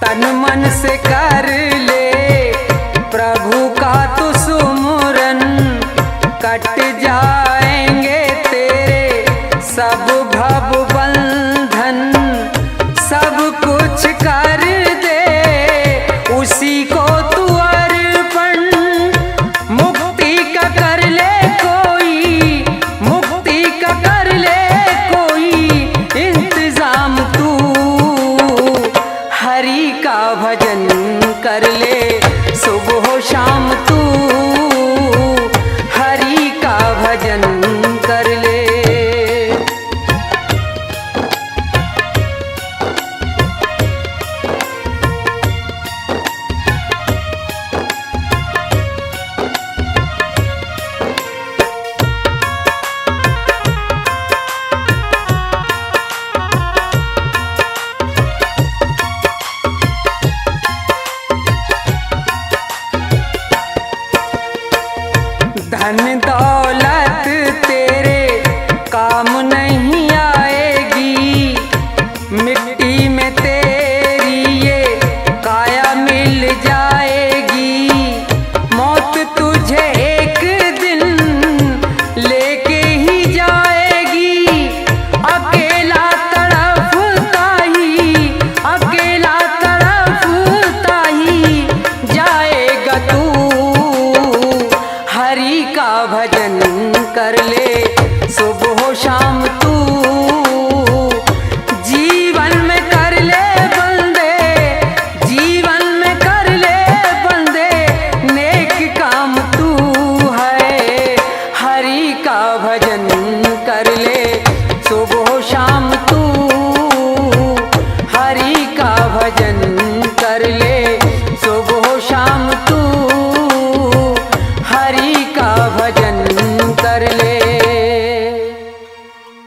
S3: तन मन से कर ले प्रभु का तू सुमुरन, कट जाएंगे तेरे सब भव बंधन। सब कुछ कर दे उसी को तू अर्पण। मुक्ति का कर ले कोई, मुक्ति का कर ले कोई इंतजाम तू। हरि का भजन कर ले सुबह शाम तू। हरि का मिट्टी